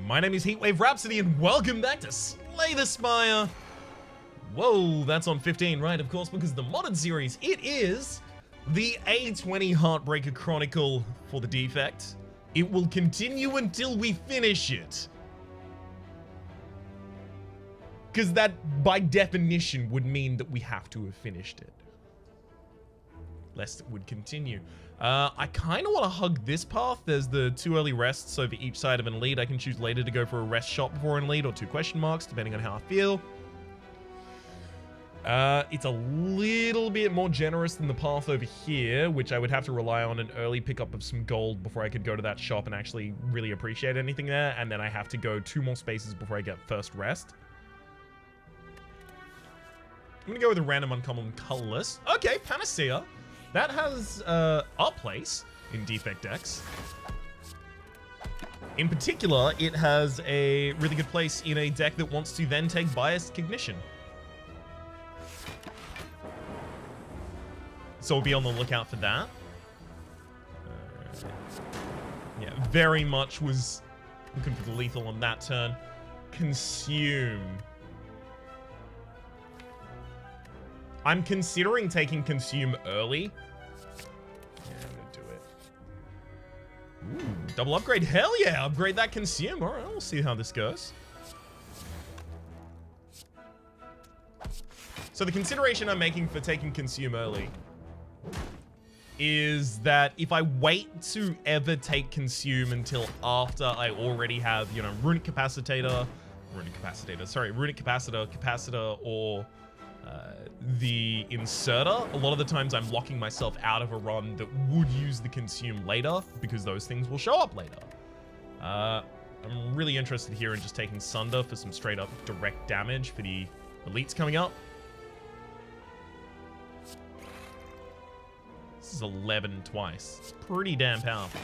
My name is Heatwave Rhapsody and welcome back to Slay the Spire. Whoa, that's on 15, right? Of course, because the modded series, it is the A20 Heartbreaker Chronicle for the Defect. It will continue until we finish it. Because that, by definition, would mean that we have to have finished it. Lest it would continue. I kind of want to hug this path. There's the 2 early rests over each side of an elite. I can choose later to go for a rest shot before an elite or 2 question marks, depending on how I feel. It's a little bit more generous than the path over here, which I would have to rely on an early pickup of some gold before I could go to that shop and actually really appreciate anything there. And then I have to go 2 more spaces before I get first rest. I'm going to go with a random uncommon colorless. Okay, Panacea. That has our place in Defect decks. In particular, it has a really good place in a deck that wants to then take biased cognition. So we'll be on the lookout for that. Yeah, very much was looking for the lethal on that turn. Consume. I'm considering taking Consume early. Yeah, I'm gonna do it. Ooh, double upgrade. Hell yeah, upgrade that Consume. All right, we'll see how this goes. So the consideration I'm making for taking Consume early is that if I wait to ever take Consume until after I already have, you know, Runic Capacitor, or the Inserter, a lot of the times I'm locking myself out of a run that would use the Consume later because those things will show up later. I'm really interested here in just taking Sunder for some straight up direct damage for the elites coming up. This is 11 twice. It's pretty damn powerful.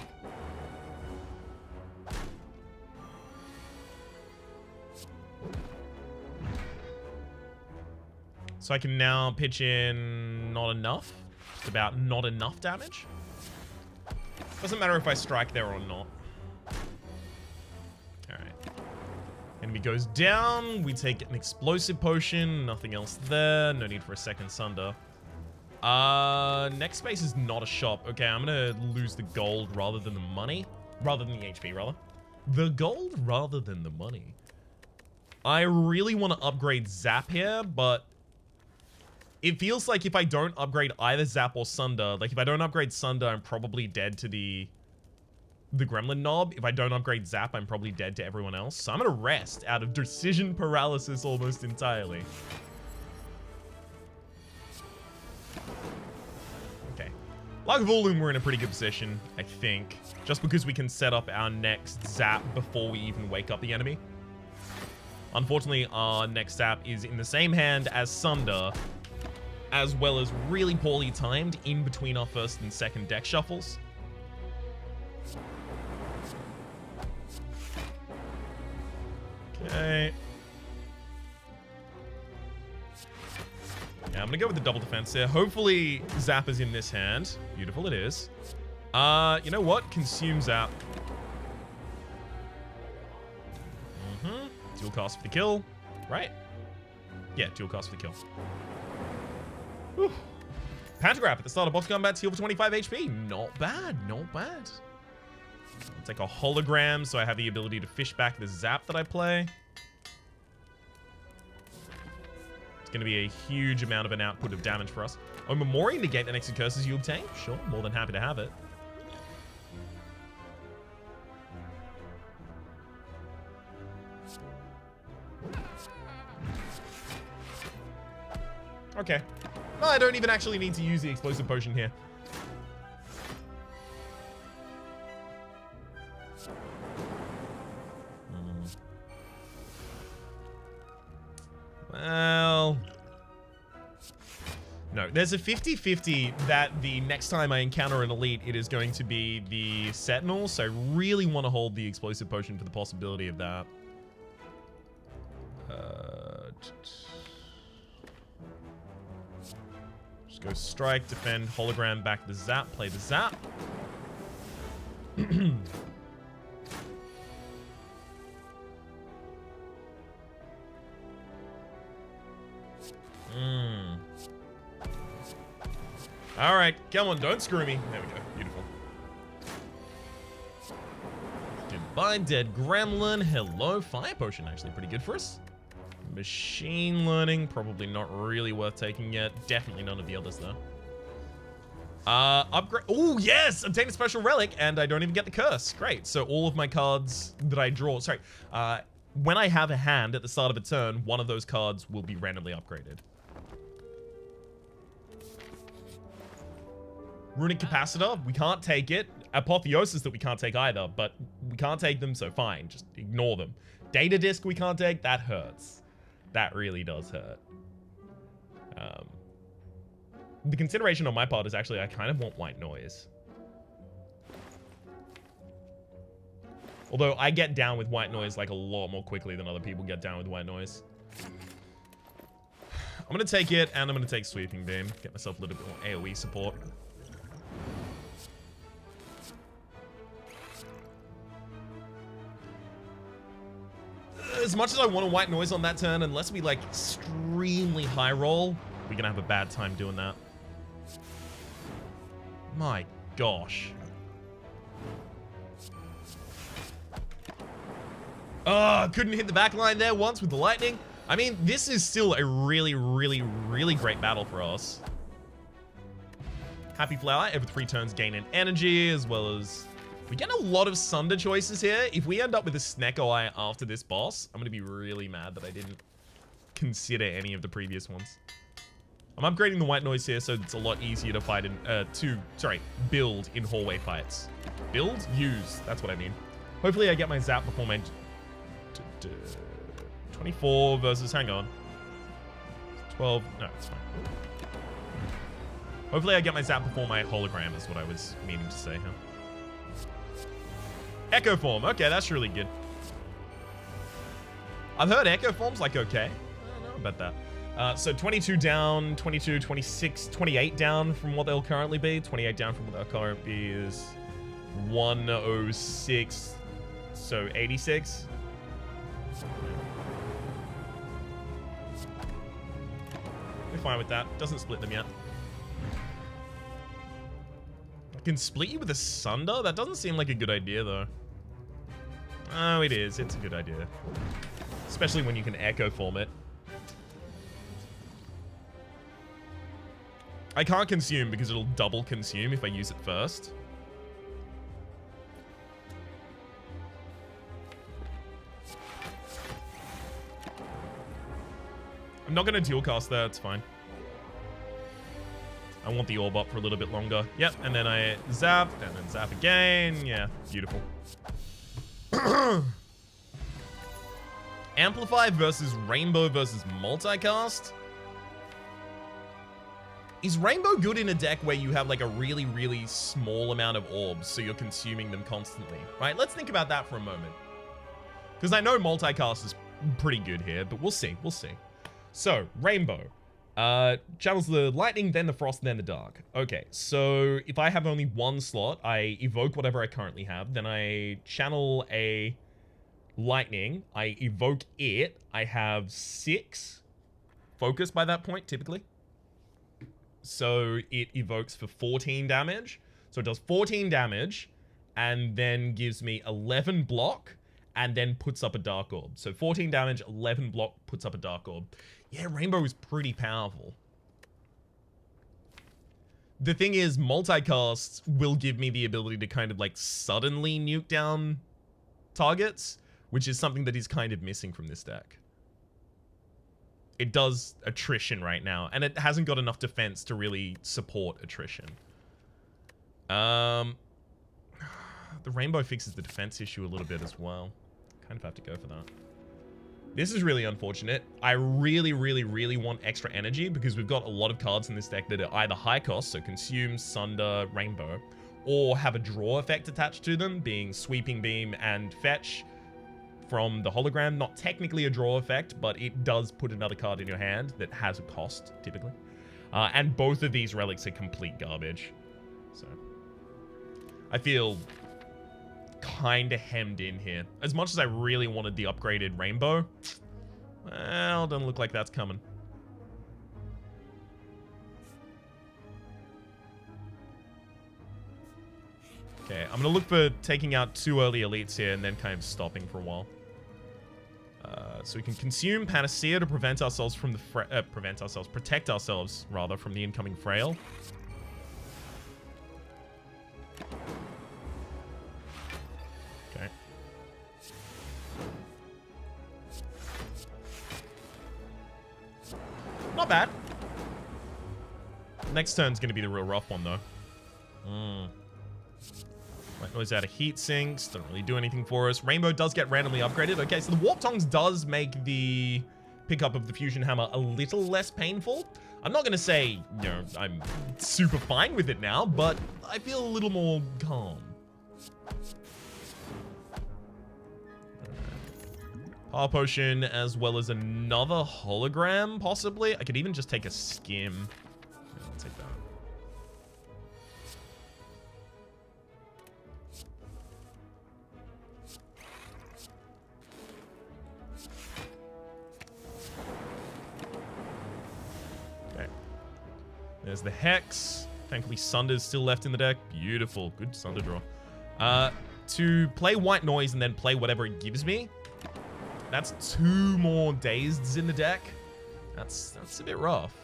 So I can now pitch in not enough. Just about not enough damage. Doesn't matter if I strike there or not. Alright. Enemy goes down. We take an explosive potion. Nothing else there. No need for a second Sunder. Next space is not a shop. Okay, I'm gonna lose the gold rather than the money. Rather than the HP, rather. The gold rather than the money. I really want to upgrade Zap here, but it feels like if I don't upgrade either Zap or Sunder, like if I don't upgrade Sunder, I'm probably dead to the Gremlin Knob. If I don't upgrade Zap, I'm probably dead to everyone else. So I'm gonna rest out of decision paralysis almost entirely. Okay. Lagavulum, we're in a pretty good position, I think. Just because we can set up our next Zap before we even wake up the enemy. Unfortunately, our next Zap is in the same hand as Sunder, as well as really poorly timed in between our first and second deck shuffles. Okay. Yeah, I'm gonna go with the double defense here. Hopefully, Zap is in this hand. Beautiful, it is. You know what? Consume Zap. Dual cast for the kill. Right? Yeah, dual cast for the kill. Whew. Pantograph at the start of box combat, heal for 25 HP. Not bad, not bad. I'll take a hologram so I have the ability to fish back the Zap that I play. It's going to be a huge amount of an output of damage for us. Oh, Memorial negate the next curses you obtain? Sure, more than happy to have it. Okay. No, I don't even actually need to use the explosive potion here. Well... No, there's a 50-50 that the next time I encounter an elite, it is going to be the Sentinel, so I really want to hold the explosive potion for the possibility of that. Just go strike, defend, hologram, back the Zap, play the Zap. All right, come on, don't screw me. There we go, beautiful. Goodbye, dead gremlin. Hello, fire potion, actually pretty good for us. Machine learning, probably not really worth taking yet. Definitely none of the others though. Upgrade. Oh, yes! Obtain a special relic, and I don't even get the curse. Great. So all of my cards that I draw, sorry, when I have a hand at the start of a turn, one of those cards will be randomly upgraded. Runic Capacitor, we can't take it. Apotheosis that we can't take either, but we can't take them, so fine. Just ignore them. Data Disc we can't take, that hurts. That really does hurt. The consideration on my part is actually I kind of want white noise. Although I get down with white noise like a lot more quickly than other people get down with white noise. I'm going to take it, and I'm going to take Sweeping Beam. Get myself a little bit more AoE support. As much as I want a white noise on that turn, unless we like extremely high roll, we're going to have a bad time doing that. My gosh. Oh, couldn't hit the back line there once with the lightning. I mean, this is still a really, really, really great battle for us. Happy Flower, every 3 turns gain an energy, as well as... We get a lot of Sunder choices here. If we end up with a Snecko Eye after this boss, I'm going to be really mad that I didn't consider any of the previous ones. I'm upgrading the white noise here, so it's a lot easier to fight in, build in hallway fights. Build? Use. That's what I mean. Hopefully I get my zap before my... 24 versus, hang on. 12, no, it's fine. Hopefully I get my zap before my hologram is what I was meaning to say, huh? Echo form, okay, that's really good. I've heard echo form's like okay. I don't know about that. So 22 down, 22, 26, 28 down from what they'll currently be. 28 down from what they'll currently be is 106, so 86. We're fine with that. Doesn't split them yet. I can split you with a Sunder? That doesn't seem like a good idea, though. Oh, it is. It's a good idea. Especially when you can echo form it. I can't consume because it'll double consume if I use it first. I'm not going to dual cast there, it's fine. I want the orb up for a little bit longer. Yep, and then I zap, and then zap again. Yeah, beautiful. Amplify versus Rainbow versus Multicast. Is Rainbow good in a deck where you have like a really, really small amount of orbs, so you're consuming them constantly, right? Let's think about that for a moment. Because I know Multicast is pretty good here, but we'll see, we'll see. So, Rainbow. Channels the lightning, then the frost, then the dark. Okay, so if I have only one slot, I evoke whatever I currently have, then I channel a lightning, I evoke it, I have 6 focus by that point, typically. So it evokes for 14 damage. So it does 14 damage and then gives me 11 block and then puts up a dark orb. So 14 damage, 11 block, puts up a dark orb. Yeah, Rainbow is pretty powerful. The thing is, multicast will give me the ability to kind of like suddenly nuke down targets, which is something that is kind of missing from this deck. It does attrition right now, and it hasn't got enough defense to really support attrition. The Rainbow fixes the defense issue a little bit as well. Kind of have to go for that. This is really unfortunate. I really, really, really want extra energy because we've got a lot of cards in this deck that are either high cost, so consume, Sunder, Rainbow, or have a draw effect attached to them, being Sweeping Beam and Fetch from the hologram. Not technically a draw effect, but it does put another card in your hand that has a cost, typically. And both of these relics are complete garbage. So I feel kind of hemmed in here. As much as I really wanted the upgraded Rainbow, well, doesn't look like that's coming. Okay, I'm going to look for taking out 2 early elites here and then kind of stopping for a while. So we can consume Panacea to prevent ourselves from the protect ourselves, rather, from the incoming Frail. Okay. Not bad. Next turn's going to be the real rough one, though. White noise out of heat sinks. Don't really do anything for us. Rainbow does get randomly upgraded. Okay, so the Warp Tongs does make the pickup of the Fusion Hammer a little less painful. I'm not going to say, you know, I'm super fine with it now, but I feel a little more calm. Power Potion, as well as another hologram, possibly. I could even just take a skim. Yeah, I'll take that. Okay. There's the Hex. Thankfully, Sunder's still left in the deck. Beautiful. Good Sunder draw. To play White Noise and then play whatever it gives me. That's 2 more Dazeds in the deck. That's a bit rough.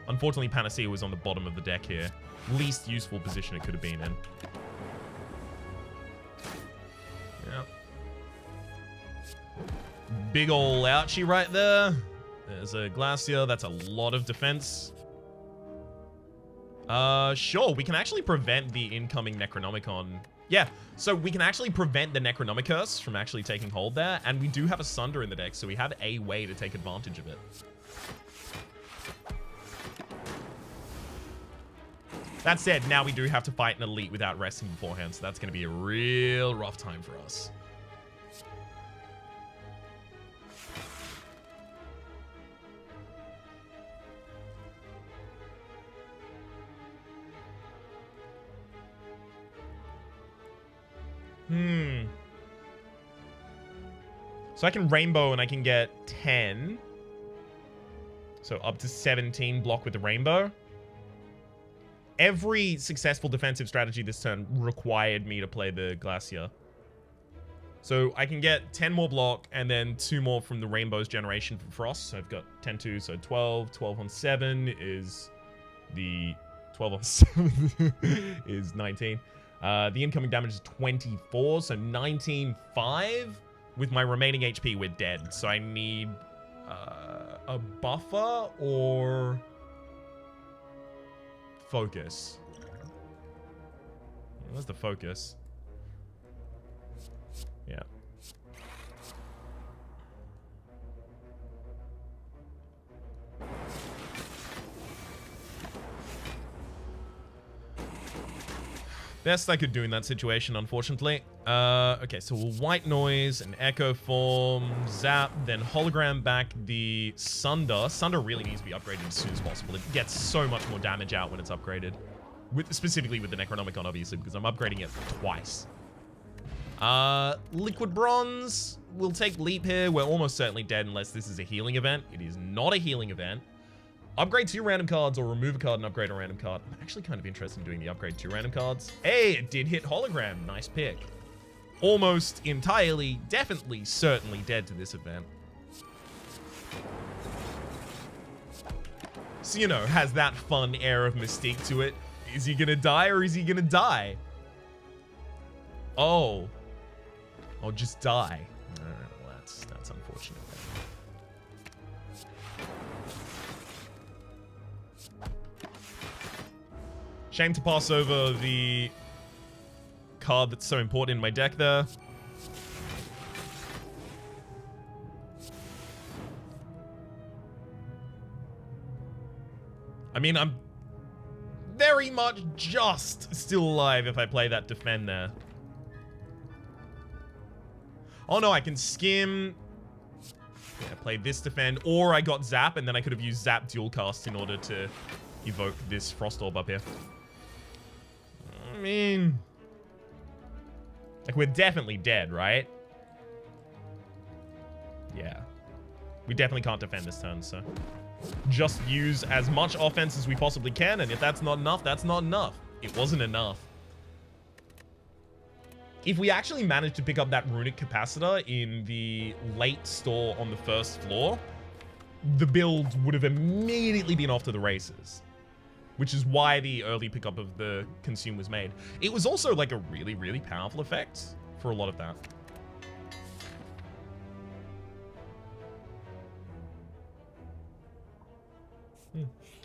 Unfortunately, Panacea was on the bottom of the deck here. Least useful position it could have been in. Yep. Big ol' ouchie right there. There's a Glacier. That's a lot of defense. Sure. We can actually prevent the incoming Necronomicon. Yeah, so we can actually prevent the Necronomicurse from actually taking hold there, and we do have a Sunder in the deck, so we have a way to take advantage of it. That said, now we do have to fight an elite without resting beforehand, so that's going to be a real rough time for us. So I can Rainbow and I can get 10. So up to 17 block with the Rainbow. Every successful defensive strategy this turn required me to play the Glacier. So I can get 10 more block and then 2 more from the Rainbow's generation from Frost. So I've got 10-2, so 12. 12 on 7 is the... 12 on 7 is 19. The incoming damage is 24, so 19-5. With my remaining HP, we're dead. So I need a buffer or focus. Where's the focus? Yeah. Best I could do in that situation, unfortunately. Okay, so we'll White Noise and Echo Form, Zap, then Hologram back the Sunder. Sunder really needs to be upgraded as soon as possible. It gets so much more damage out when it's upgraded. Specifically with the Necronomicon, obviously, because I'm upgrading it twice. Liquid Bronze. We'll take Leap here. We're almost certainly dead unless this is a healing event. It is not a healing event. Upgrade 2 random cards or remove a card and upgrade a random card. I'm actually kind of interested in doing the upgrade 2 random cards. Hey, it did hit Hologram. Nice pick. Almost entirely, definitely, certainly dead to this event. So, you know, has that fun air of mystique to it. Is he gonna die or is he gonna die? Oh. Oh, just die. Alright, well, that's unfortunate. Shame to pass over the card that's so important in my deck there. I mean, I'm very much just still alive if I play that Defend there. Oh no, I can skim. Yeah, play this Defend, or I got Zap, and then I could have used Zap dual cast in order to evoke this Frost Orb up here. I mean, like, we're definitely dead, right? Yeah. We definitely can't defend this turn, so just use as much offense as we possibly can, and if that's not enough, that's not enough. it wasn't enough. If we actually managed to pick up that runic capacitor in the late store on the first floor, the build would have immediately been off to the races. Which is why the early pickup of the consume was made. It was also like a really, really powerful effect for a lot of that.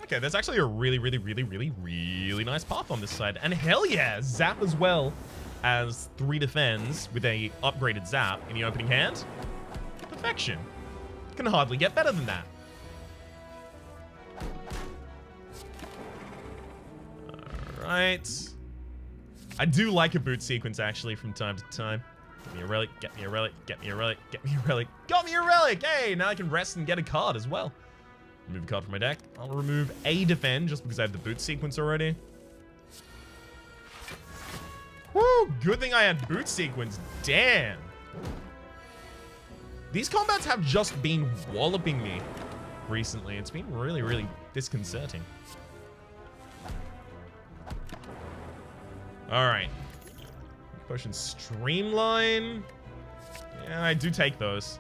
Okay, there's actually a really, really, really, really, really nice path on this side. And hell yeah, zap as well as 3 defends with a upgraded zap in the opening hand. Perfection. Can hardly get better than that. Alright. I do like a boot sequence actually from time to time. Get me a relic, get me a relic, get me a relic, get me a relic. Got me a relic! Hey, now I can rest and get a card as well. Remove a card from my deck. I'll remove a defend just because I have the boot sequence already. Woo! Good thing I had boot sequence. Damn. These combats have just been walloping me recently. It's been really, really disconcerting. Alright. Potion Streamline. Yeah, I do take those.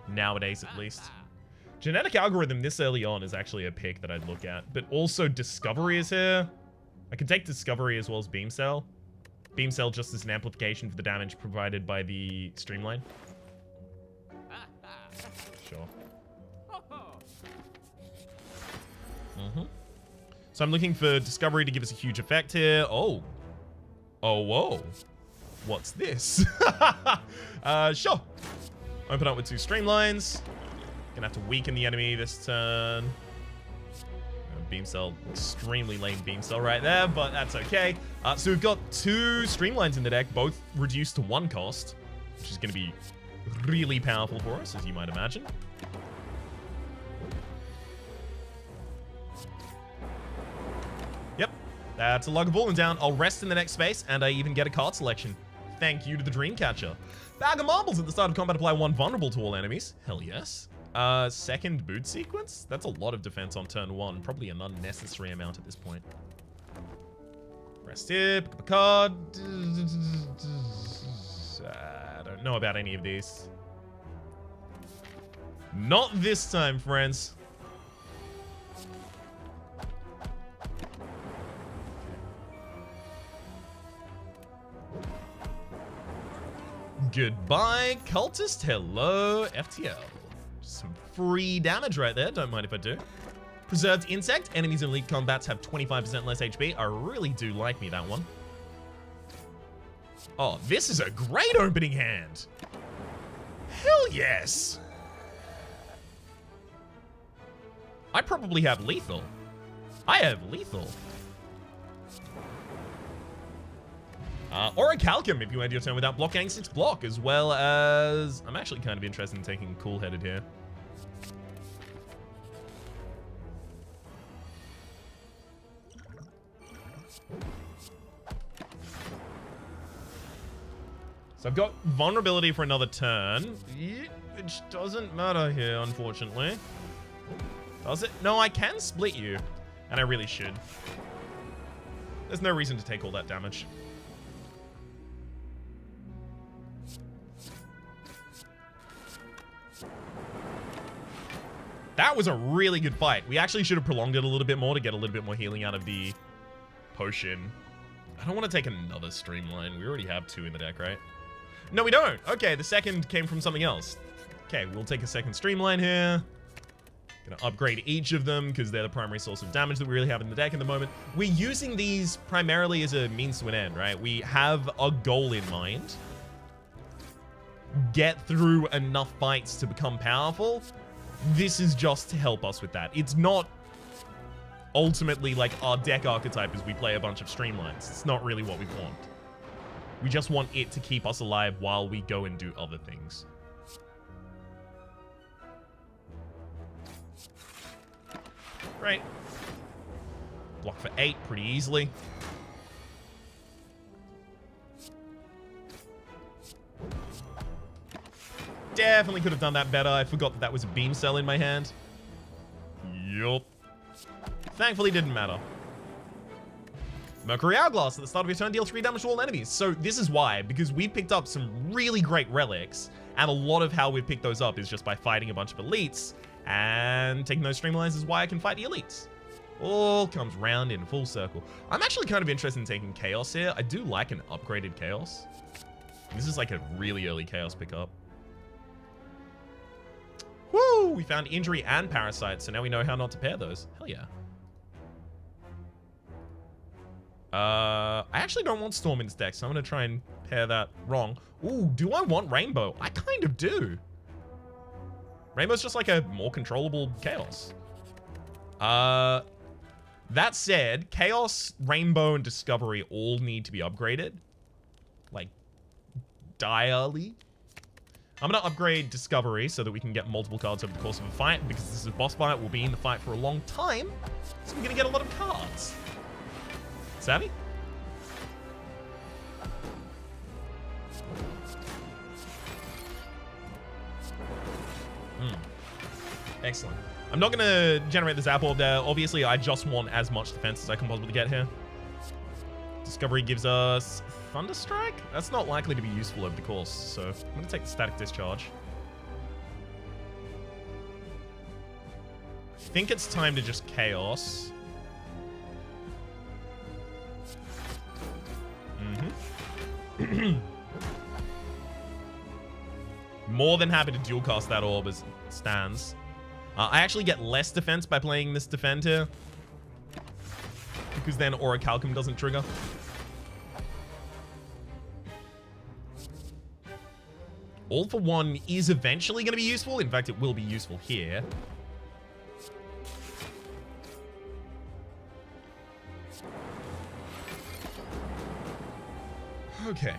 Nowadays, at least. Genetic Algorithm this early on is actually a pick that I'd look at. But also Discovery is here. I can take Discovery as well as Beam Cell. Beam Cell just as an amplification for the damage provided by the Streamline. Sure. So I'm looking for Discovery to give us a huge effect here. Oh. Oh, whoa. What's this? Sure. Open up with 2 Streamlines. Gonna have to weaken the enemy this turn. Beam Cell, extremely lame Beam Cell right there, but that's okay. So we've got 2 Streamlines in the deck, both reduced to 1 cost, which is gonna be really powerful for us, as you might imagine. Yep, that's a log of Fallen down. I'll rest in the next space, and I even get a card selection. Thank you to the Dreamcatcher. Bag of Marbles at the start of combat, apply 1 vulnerable to all enemies. Hell yes. Second boot sequence? That's a lot of defense on turn 1. Probably an unnecessary amount at this point. Rest here, pick up a card. I don't know about any of these. Not this time, friends. Goodbye, Cultist. Hello, FTL. Some free damage right there. Don't mind if I do. Preserved Insect. Enemies in elite combats have 25% less HP. I really do like me that one. Oh, this is a great opening hand. Hell yes. I probably have lethal. I have lethal. Or a Calcum if you end your turn without block, gain 6 block, as well as... I'm actually kind of interested in taking Cool-Headed here. So I've got vulnerability for another turn, which doesn't matter here, unfortunately. Does it? No, I can split you, and I really should. There's no reason to take all that damage. That was a really good fight. We actually should have prolonged it a little bit more to get a little bit more healing out of the potion. I don't want to take another Streamline. We already have 2 in the deck, right? No, we don't. Okay, the second came from something else. Okay, we'll take a second Streamline here. Gonna upgrade each of them because they're the primary source of damage that we really have in the deck at the moment. We're using these primarily as a means to an end, right? We have a goal in mind. Get through enough fights to become powerful. This is just to help us with that. It's not ultimately like our deck archetype is we play a bunch of Streamlines. It's not really what we want. We just want it to keep us alive while we go and do other things. Right. Block for 8 pretty easily. Definitely could have done that better. I forgot that was a Beam Cell in my hand. Yup. Thankfully, didn't matter. Mercury Hourglass at the start of your turn, deal 3 damage to all enemies. So this is why, because we picked up some really great relics, and a lot of how we've picked those up is just by fighting a bunch of elites, and taking those streamlines is why I can fight the elites. All comes round in full circle. I'm actually kind of interested in taking Chaos here. I do like an upgraded Chaos. This is like a really early Chaos pickup. Woo! We found Injury and Parasite, so now we know how not to pair those. Hell yeah. I actually don't want Storm in this deck, so I'm going to try and pair that wrong. Ooh, do I want Rainbow? I kind of do. Rainbow's just like a more controllable Chaos. That said, Chaos, Rainbow, and Discovery all need to be upgraded. Like, direly. I'm going to upgrade Discovery so that we can get multiple cards over the course of a fight, because this is a boss fight. We'll be in the fight for a long time, so we're going to get a lot of cards. Savvy? Excellent. I'm not going to generate the Zap Orb there. Obviously, I just want as much defense as I can possibly get here. Discovery gives us Thunderstrike? That's not likely to be useful over the course, so I'm going to take the Static Discharge. I think it's time to just Chaos. More than happy to dual cast that orb as it stands. I actually get less defense by playing this Defend here, because then Orichalcum doesn't trigger. All for One is eventually going to be useful. In fact, it will be useful here. Okay.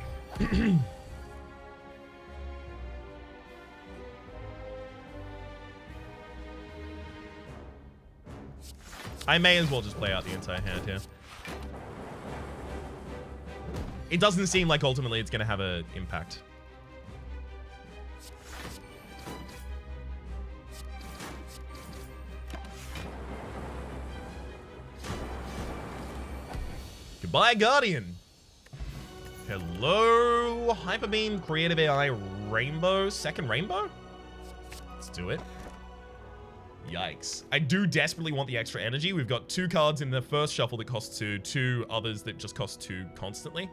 I may as well just play out the entire hand here. It doesn't seem like ultimately it's going to have an impact. Goodbye, Guardian. Hello, Hyperbeam, Creative AI, Rainbow. Second Rainbow? Let's do it. Yikes. I do desperately want the extra energy. We've got 2 cards in the first shuffle that cost 2, 2 others that just cost 2 constantly.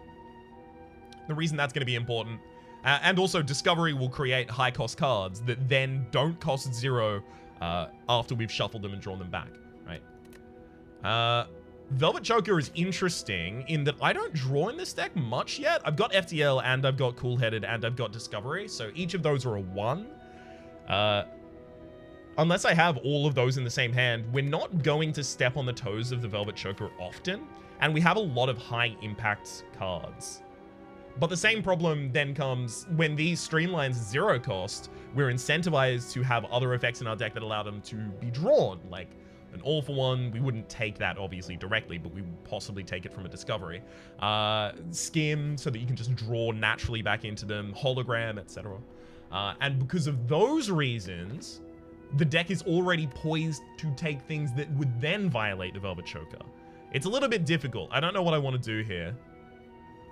The reason that's going to be important, and also Discovery will create high cost cards that then don't cost 0 after we've shuffled them and drawn them back, right? Velvet Choker is interesting in that I don't draw in this deck much yet. I've got FTL and I've got Cool-Headed and I've got Discovery, so each of those are a 1. Unless I have all of those in the same hand, we're not going to step on the toes of the Velvet Choker often, and we have a lot of high impact cards. But the same problem then comes when these Streamlines 0 cost, we're incentivized to have other effects in our deck that allow them to be drawn, like an All for One. We wouldn't take that obviously directly, but we would possibly take it from a Discovery. Skim, so that you can just draw naturally back into them, Hologram, etc. And because of those reasons, the deck is already poised to take things that would then violate the Velvet Choker. It's a little bit difficult. I don't know what I want to do here.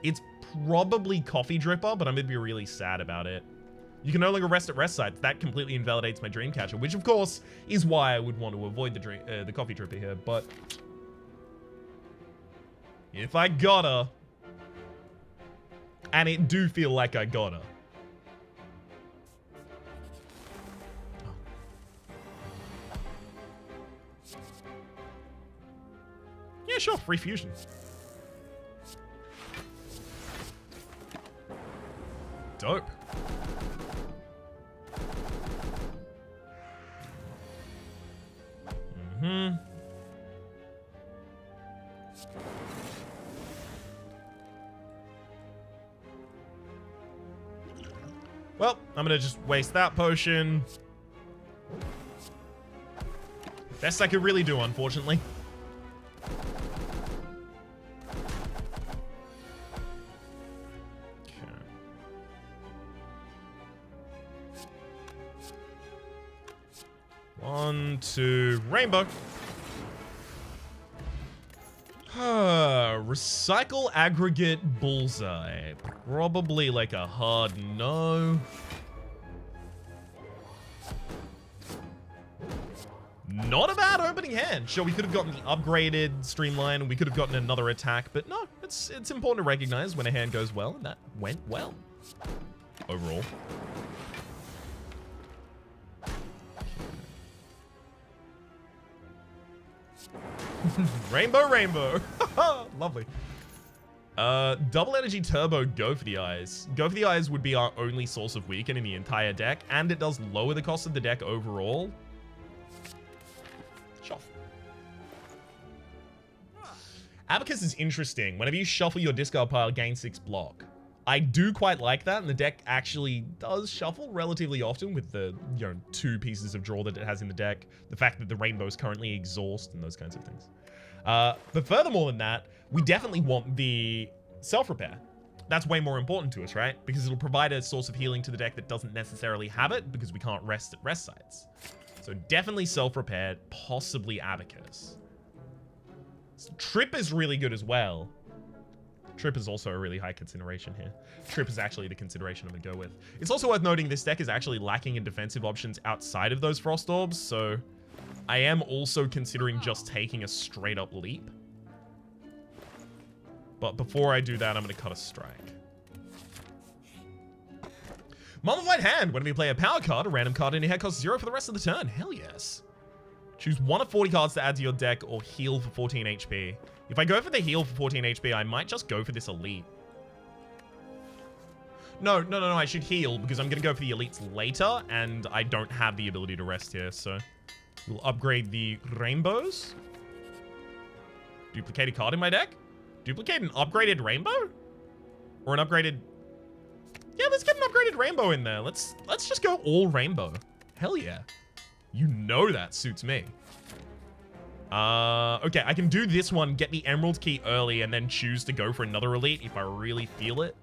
It's probably Coffee Dripper, but I'm going to be really sad about it. You can no longer rest at rest sites. That completely invalidates my Dreamcatcher, which of course is why I would want to avoid the Coffee Dripper here, but if I gotta, and it do feel like I gotta. Yeah, sure, free fusion. Dope. Well, I'm gonna just waste that potion. Best I could really do, unfortunately. One, two, Rainbow. Recycle aggregate bullseye. Probably like a hard no. Not a bad opening hand. Sure, we could have gotten the upgraded streamline. We could have gotten another attack, but no, it's important to recognize when a hand goes well, and that went well overall. Rainbow, rainbow. Lovely. Double energy turbo, go for the eyes. Go for the eyes would be our only source of weaken in the entire deck, and it does lower the cost of the deck overall. Shuffle. Abacus is interesting. Whenever you shuffle your discard pile, gain 6 block. I do quite like that, and the deck actually does shuffle relatively often with the 2 pieces of draw that it has in the deck. The fact that the rainbow is currently exhaust and those kinds of things. But furthermore than that, we definitely want the self-repair. That's way more important to us, right? Because it'll provide a source of healing to the deck that doesn't necessarily have it, because we can't rest at rest sites. So definitely self-repaired, possibly Abacus. Trip is really good as well. Trip is also a really high consideration here. Trip is actually the consideration I'm going to go with. It's also worth noting this deck is actually lacking in defensive options outside of those Frost Orbs, so I am also considering just taking a straight up leap. But before I do that, I'm going to cut a strike. Mummified Hand. Whenever you play a power card, a random card in your hand costs 0 for the rest of the turn. Hell yes. Choose one of 40 cards to add to your deck or heal for 14 HP. If I go for the heal for 14 HP, I might just go for this elite. No, I should heal because I'm going to go for the elites later, and I don't have the ability to rest here, so we'll upgrade the rainbows. Duplicate a card in my deck? Duplicate an upgraded rainbow? Or an upgraded... Yeah, let's get an upgraded rainbow in there. Let's just go all rainbow. Hell yeah. You know that suits me. Okay, I can do this one, get the Emerald Key early, and then choose to go for another elite if I really feel it.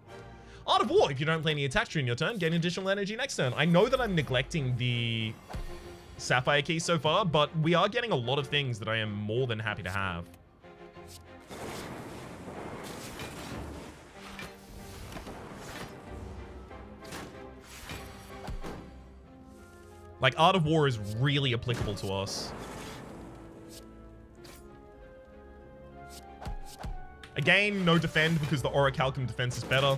Art of War. If you don't play any attacks during your turn, gain additional energy next turn. I know that I'm neglecting the Sapphire Key so far, but we are getting a lot of things that I am more than happy to have. Like, Art of War is really applicable to us. Again, no defend because the Orichalcum defense is better.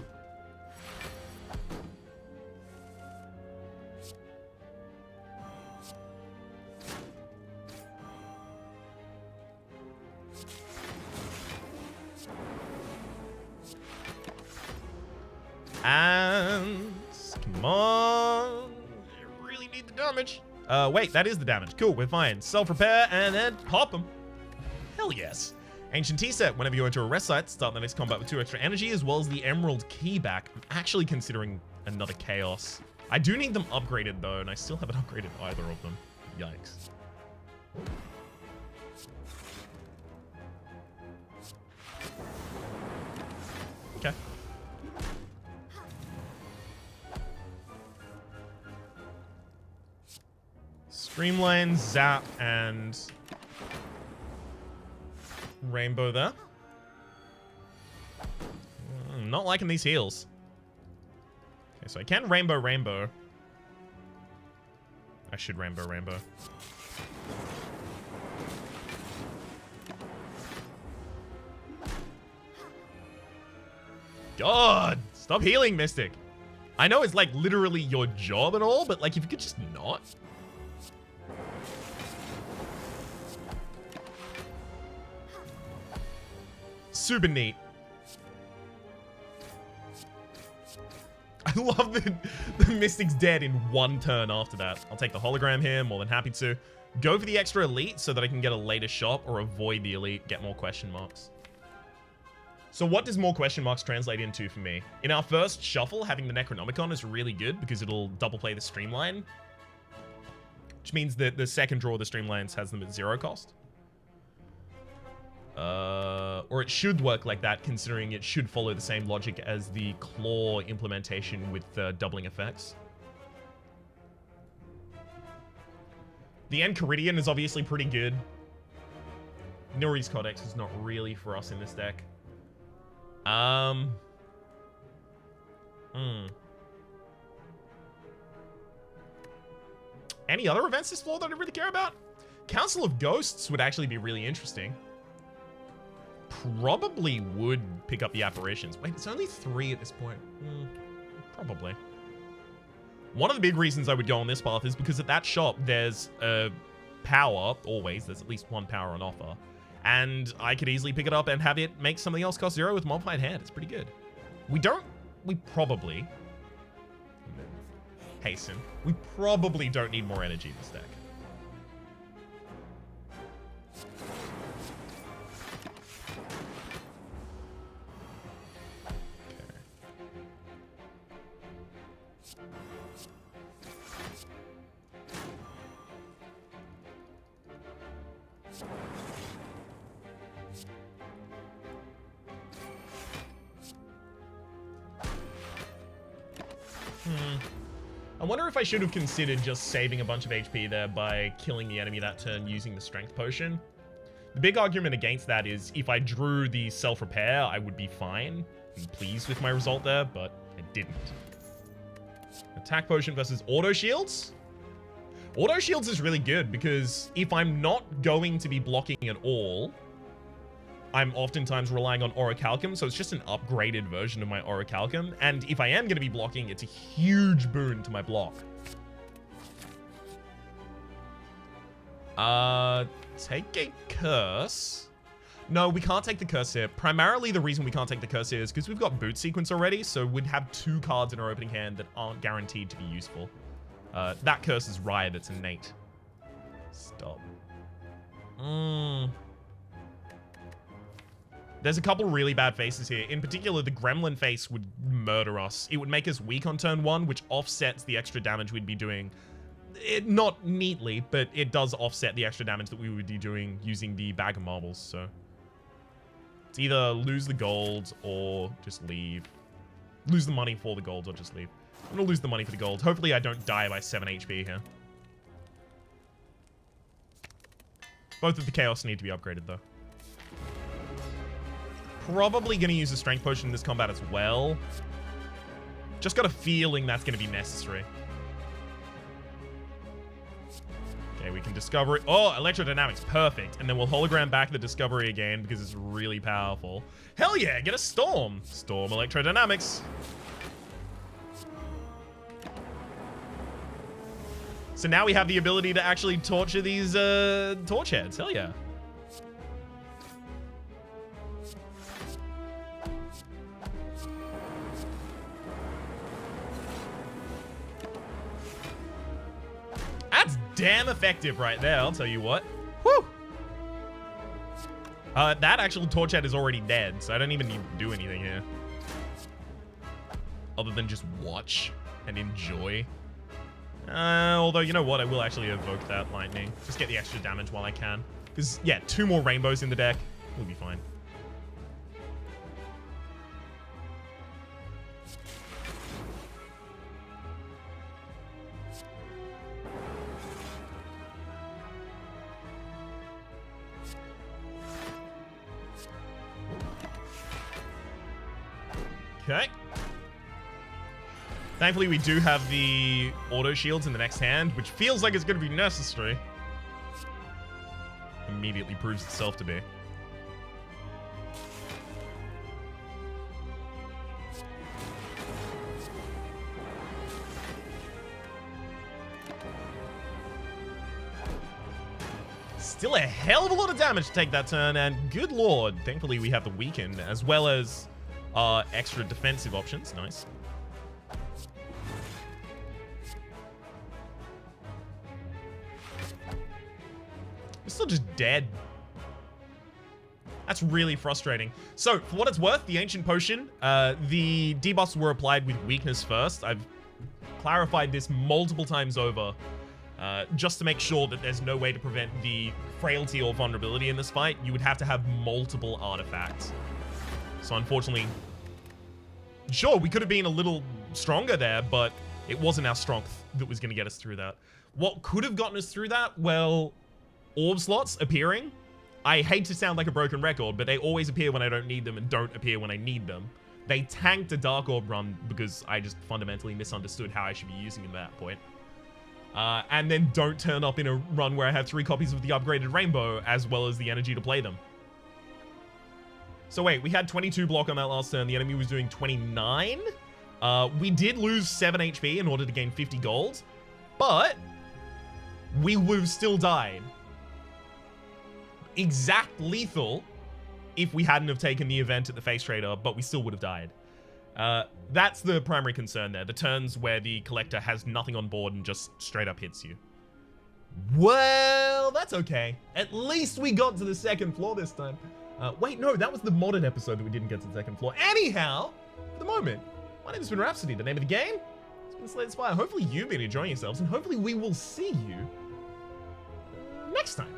And come on. I really need the damage. Wait, that is the damage. Cool, we're fine. Self-repair and then pop them. Hell yes. Ancient Tea set. Whenever you enter a rest site, start the next combat with 2 extra energy as well as the Emerald Key back. I'm actually considering another Chaos. I do need them upgraded though, and I still haven't upgraded either of them. Yikes. Okay. Streamline, Zap, and Rainbow there. Not liking these heals. Okay, so I can Rainbow. I should Rainbow. God, stop healing, Mystic. I know it's like literally your job and all, but like if you could just not. Super neat. I love that the Mystic's dead in 1 turn after that. I'll take the hologram here, more than happy to. Go for the extra elite so that I can get a later shop or avoid the elite, get more question marks. So what does more question marks translate into for me? In our first shuffle, having the Necronomicon is really good because it'll double play the Streamline. Which means that the second draw of the Streamlines has them at 0 cost. Or it should work like that, considering it should follow the same logic as the Claw implementation with doubling effects. The Enchiridion is obviously pretty good. Nuri's Codex is not really for us in this deck. Any other events this floor that I really care about? Council of Ghosts would actually be really interesting. Probably would pick up the apparitions. Wait, it's only 3 at this point. Probably. One of the big reasons I would go on this path is because at that shop, there's a power, always. There's at least 1 power on offer. And I could easily pick it up and have it make something else cost 0 with modified hand. It's pretty good. We probably... Hasten. We probably don't need more energy in this deck. I wonder if I should have considered just saving a bunch of HP there by killing the enemy that turn using the strength potion. The big argument against that is if I drew the self-repair, I would be fine and pleased with my result there, but I didn't. Attack potion versus auto shields? Auto shields is really good because if I'm not going to be blocking at all, I'm oftentimes relying on Orichalcum, so it's just an upgraded version of my Orichalcum. And if I am going to be blocking, it's a huge boon to my block. Take a curse. No, we can't take the curse here. Primarily, the reason we can't take the curse here is because we've got boot sequence already, so we'd have 2 cards in our opening hand that aren't guaranteed to be useful. That curse is Riot, it's innate. Stop. There's a couple really bad faces here. In particular, the Gremlin face would murder us. It would make us weak on turn 1, which offsets the extra damage we'd be doing. Not neatly, but it does offset the extra damage that we would be doing using the Bag of Marbles, so... It's either lose the gold or just leave. Lose the money for the gold or just leave. I'm gonna lose the money for the gold. Hopefully I don't die by 7 HP here. Both of the Chaos need to be upgraded, though. Probably going to use a strength potion in this combat as well. Just got a feeling that's going to be necessary. Okay, we can discover it. Oh, electrodynamics. Perfect. And then we'll hologram back the discovery again because it's really powerful. Hell yeah, get a storm. Storm electrodynamics. So now we have the ability to actually torture these torch heads. Hell yeah. That's damn effective right there, I'll tell you what. Whew! That actual torch head is already dead, so I don't even need to do anything here. Other than just watch and enjoy. Although, you know what? I will actually evoke that lightning. Just get the extra damage while I can. Because, yeah, 2 more rainbows in the deck. We'll be fine. Okay. Thankfully, we do have the auto shields in the next hand, which feels like it's going to be necessary. Immediately proves itself to be. Still a hell of a lot of damage to take that turn, and good lord, thankfully we have the weaken, as well as extra defensive options. Nice. We're still just dead. That's really frustrating. So, for what it's worth, the Ancient Potion, the debuffs were applied with weakness first. I've clarified this multiple times over, just to make sure that there's no way to prevent the frailty or vulnerability in this fight. You would have to have multiple artifacts. So, unfortunately, sure, we could have been a little stronger there, but it wasn't our strength that was going to get us through that. What could have gotten us through that? Well, orb slots appearing I hate to sound like a broken record, but they always appear when I don't need them and don't appear when I need them. They tanked a Dark Orb run because I just fundamentally misunderstood how I should be using them at that point. And then don't turn up in a run where I have 3 copies of the upgraded Rainbow as well as the energy to play them. So wait, we had 22 block on that last turn. The enemy was doing 29. We did lose 7 HP in order to gain 50 gold, but we would have still died. Exact lethal if we hadn't have taken the event at the Face Trader, but we still would have died. That's the primary concern there. The turns where the Collector has nothing on board and just straight up hits you. Well, that's okay. At least we got to the 2nd floor this time. Wait, no, that was the modded episode that we didn't get to the 2nd floor. Anyhow, for the moment, my name has been Rhapsody. The name of the game has been Slay the Spire. Hopefully you've been enjoying yourselves, and hopefully we will see you next time.